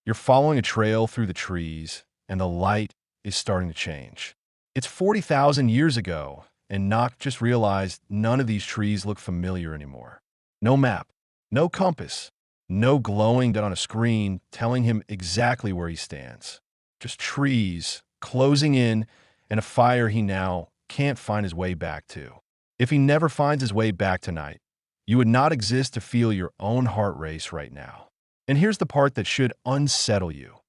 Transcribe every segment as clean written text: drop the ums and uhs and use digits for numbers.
You're following a trail through the trees, and the light is starting to change. It's 40,000 years ago, and Nock just realized none of these trees look familiar anymore. No map, no compass, no glowing dot on a screen telling him exactly where he stands. Just trees closing in and a fire he now can't find his way back to. If he never finds his way back tonight, you would not exist to feel your own heart race right now. And here's the part that should unsettle you.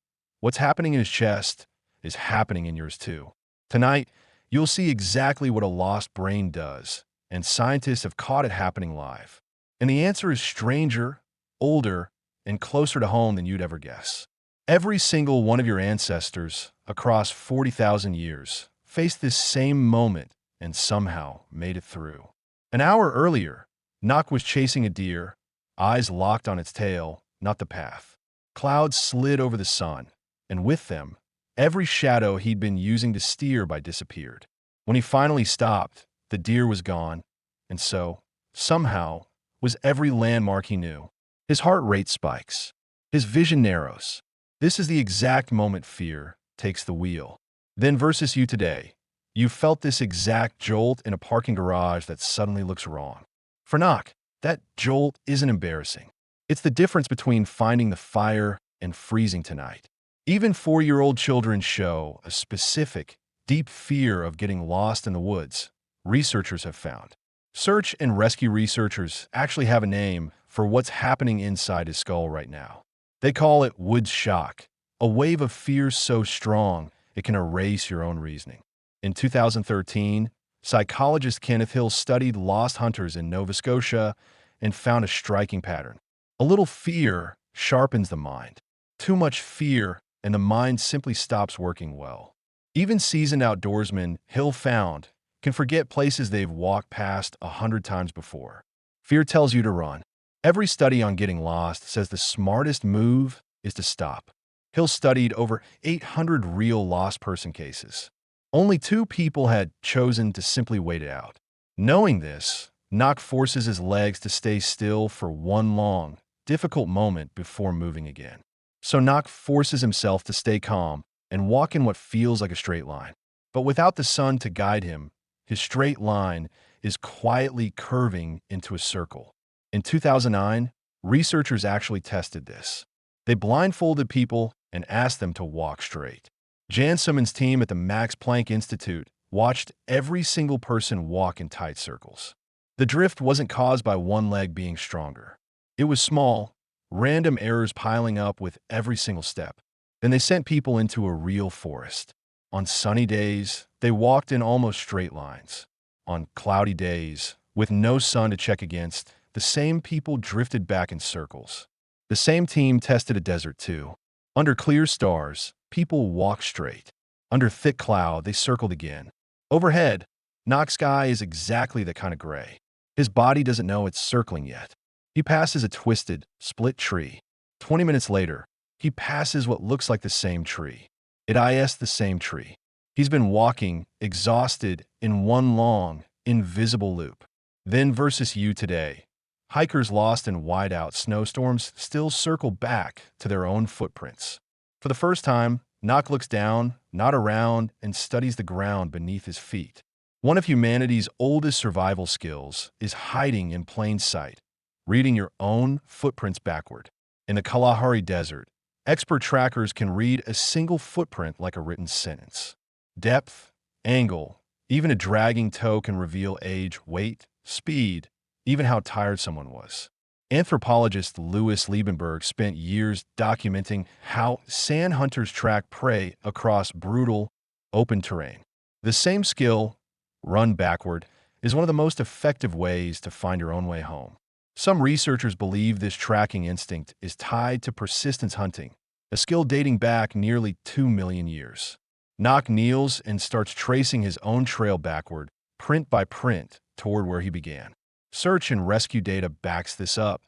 What's happening in his chest is happening in yours too. Tonight, you'll see exactly what a lost brain does, and scientists have caught it happening live. And the answer is stranger, older, and closer to home than you'd ever guess. Every single one of your ancestors, across 40,000 years, faced this same moment and somehow made it through. An hour earlier, Nock was chasing a deer, eyes locked on its tail, not the path. Clouds slid over the sun, and with them, every shadow he'd been using to steer by disappeared. When he finally stopped, the deer was gone, and so, somehow, was every landmark he knew. His heart rate spikes. His vision narrows. This is the exact moment fear takes the wheel. Then versus you today, you felt this exact jolt in a parking garage that suddenly looks wrong. For Nock, that jolt isn't embarrassing. It's the difference between finding the fire and freezing tonight. Even 4-year-old children show a specific, deep fear of getting lost in the woods, researchers have found. Search and rescue researchers actually have a name for what's happening inside his skull right now. They call it woods shock, a wave of fear so strong it can erase your own reasoning. In 2013, psychologist Kenneth Hill studied lost hunters in Nova Scotia and found a striking pattern. A little fear sharpens the mind. Too much fear, and the mind simply stops working well. Even seasoned outdoorsmen, Hill found, can forget places they've walked past 100 times before. Fear tells you to run. Every study on getting lost says the smartest move is to stop. Hill studied over 800 real lost person cases. Only 2 people had chosen to simply wait it out. Knowing this, Nock forces his legs to stay still for one long, difficult moment before moving again. So Nock forces himself to stay calm and walk in what feels like a straight line. But without the sun to guide him, his straight line is quietly curving into a circle. In 2009, researchers actually tested this. They blindfolded people and asked them to walk straight. Jan Simmons' team at the Max Planck Institute watched every single person walk in tight circles. The drift wasn't caused by one leg being stronger. It was small, random errors piling up with every single step. Then they sent people into a real forest. On sunny days, they walked in almost straight lines. On cloudy days, with no sun to check against, the same people drifted back in circles. The same team tested a desert too. Under clear stars, people walked straight. Under thick cloud, they circled again. Overhead, Nock's sky is exactly that kind of gray. His body doesn't know it's circling yet. He passes a twisted, split tree. 20 minutes later, he passes what looks like the same tree. It is the same tree. He's been walking, exhausted, in one long, invisible loop. Then versus you today. Hikers lost in whiteout snowstorms still circle back to their own footprints. For the first time, Nock looks down, not around, and studies the ground beneath his feet. One of humanity's oldest survival skills is hiding in plain sight, reading your own footprints backward. In the Kalahari Desert, expert trackers can read a single footprint like a written sentence. Depth, angle, even a dragging toe can reveal age, weight, speed, even how tired someone was. Anthropologist Louis Liebenberg spent years documenting how sand hunters track prey across brutal, open terrain. The same skill, run backward, is one of the most effective ways to find your own way home. Some researchers believe this tracking instinct is tied to persistence hunting, a skill dating back nearly 2 million years. Nock kneels and starts tracing his own trail backward, print by print, toward where he began. Search and rescue data backs this up.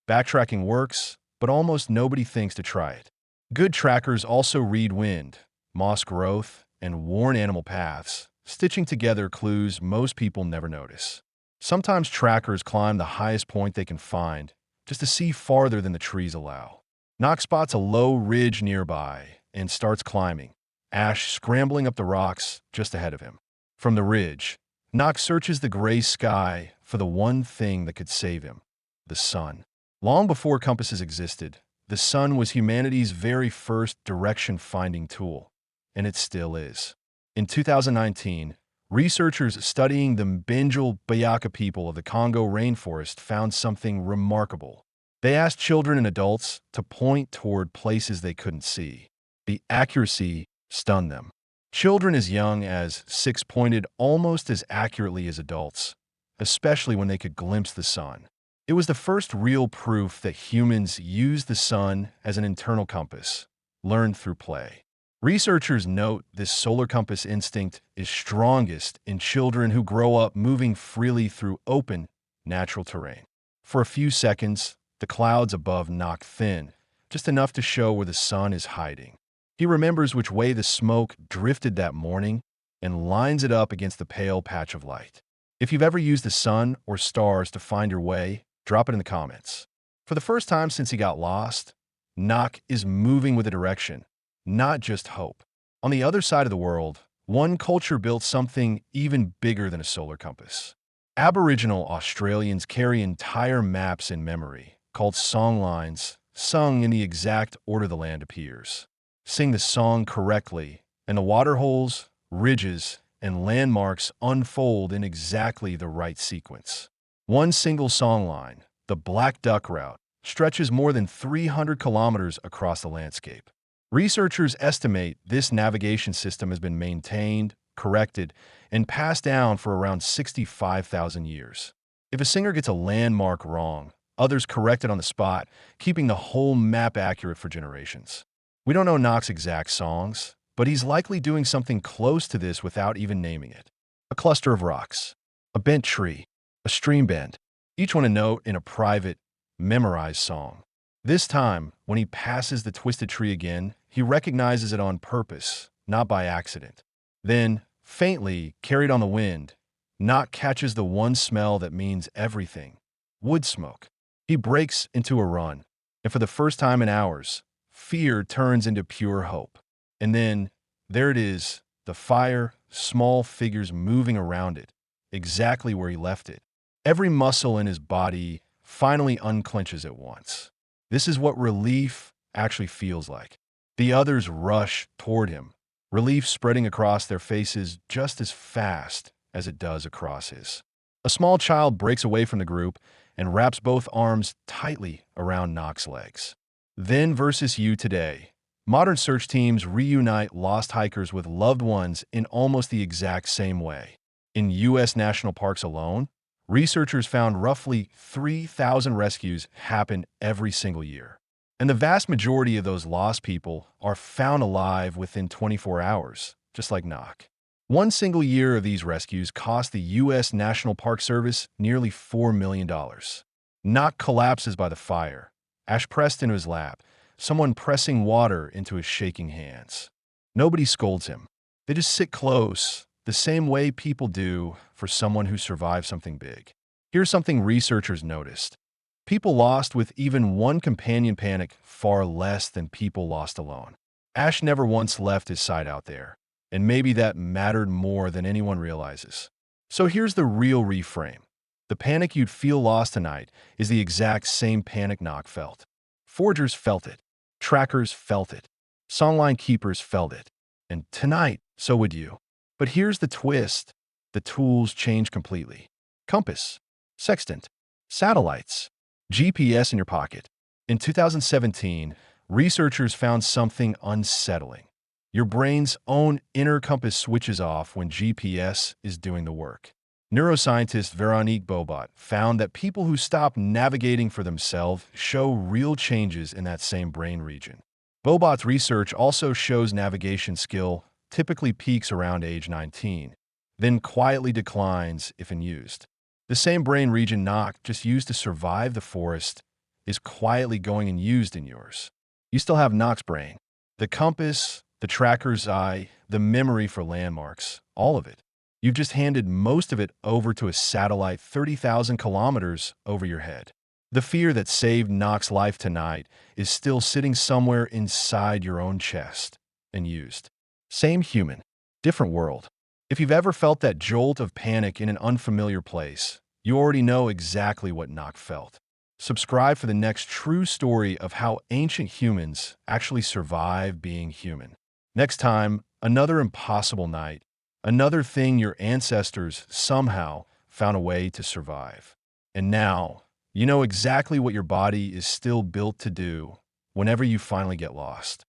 Backtracking works, but almost nobody thinks to try it. Good trackers also read wind, moss growth, and worn animal paths, stitching together clues most people never notice. Sometimes trackers climb the highest point they can find, just to see farther than the trees allow. Nock spots a low ridge nearby and starts climbing, Ash scrambling up the rocks just ahead of him. From the ridge, Nock searches the gray sky for the one thing that could save him: the sun. Long before compasses existed, the sun was humanity's very first direction-finding tool, and it still is. In 2019, researchers studying the Benjul Bayaka people of the Congo rainforest found something remarkable. They asked children and adults to point toward places they couldn't see. The accuracy stunned them. Children as young as 6 pointed almost as accurately as adults, especially when they could glimpse the sun. It was the first real proof that humans use the sun as an internal compass, learned through play. Researchers note this solar compass instinct is strongest in children who grow up moving freely through open, natural terrain. For a few seconds, the clouds above Nock thin, just enough to show where the sun is hiding. He remembers which way the smoke drifted that morning and lines it up against the pale patch of light. If you've ever used the sun or stars to find your way, drop it in the comments. For the first time since he got lost, Nock is moving with a direction, not just hope. On the other side of the world, one culture built something even bigger than a solar compass. Aboriginal Australians carry entire maps in memory, called songlines, sung in the exact order the land appears. Sing the song correctly, and the waterholes, ridges, and landmarks unfold in exactly the right sequence. One single songline, the Black Duck Route, stretches more than 300 kilometers across the landscape. Researchers estimate this navigation system has been maintained, corrected, and passed down for around 65,000 years. If a singer gets a landmark wrong, others correct it on the spot, keeping the whole map accurate for generations. We don't know Nock's exact songs, but he's likely doing something close to this without even naming it. A cluster of rocks, a bent tree, a stream bend, each one a note in a private, memorized song. This time, when he passes the twisted tree again, he recognizes it on purpose, not by accident. Then, faintly, carried on the wind, Nock catches the one smell that means everything: wood smoke. He breaks into a run, and for the first time in hours, fear turns into pure hope. And then, there it is, the fire, small figures moving around it, exactly where he left it. Every muscle in his body finally unclenches at once. This is what relief actually feels like. The others rush toward him, relief spreading across their faces just as fast as it does across his. A small child breaks away from the group and wraps both arms tightly around Nock's legs. Then versus you today. Modern search teams reunite lost hikers with loved ones in almost the exact same way. In U.S. national parks alone, researchers found roughly 3,000 rescues happen every single year. And the vast majority of those lost people are found alive within 24 hours, just like Nock. One single year of these rescues cost the U.S. National Park Service nearly $4 million. Nock collapses by the fire, Ash pressed into his lap, someone pressing water into his shaking hands. Nobody scolds him. They just sit close, the same way people do for someone who survived something big. Here's something researchers noticed. People lost with even one companion panic far less than people lost alone. Ash never once left his side out there, and maybe that mattered more than anyone realizes. So here's the real reframe. The panic you'd feel lost tonight is the exact same panic Nock felt. Forgers felt it. Trackers felt it. Songline keepers felt it. And tonight, so would you. But here's the twist. The tools change completely. Compass, sextant, satellites, GPS in your pocket. In 2017, researchers found something unsettling. Your brain's own inner compass switches off when GPS is doing the work. Neuroscientist Veronique Bobot found that people who stop navigating for themselves show real changes in that same brain region. Bobot's research also shows navigation skill typically peaks around age 19, then quietly declines if unused. The same brain region Nock just used to survive the forest is quietly going unused in yours. You still have Nock's brain. The compass, the tracker's eye, the memory for landmarks, all of it. You've just handed most of it over to a satellite 30,000 kilometers over your head. The fear that saved Nock's life tonight is still sitting somewhere inside your own chest and used. Same human, different world. If you've ever felt that jolt of panic in an unfamiliar place, you already know exactly what Nock felt. Subscribe for the next true story of how ancient humans actually survive being human. Next time, another impossible night, another thing your ancestors somehow found a way to survive. And now, you know exactly what your body is still built to do whenever you finally get lost.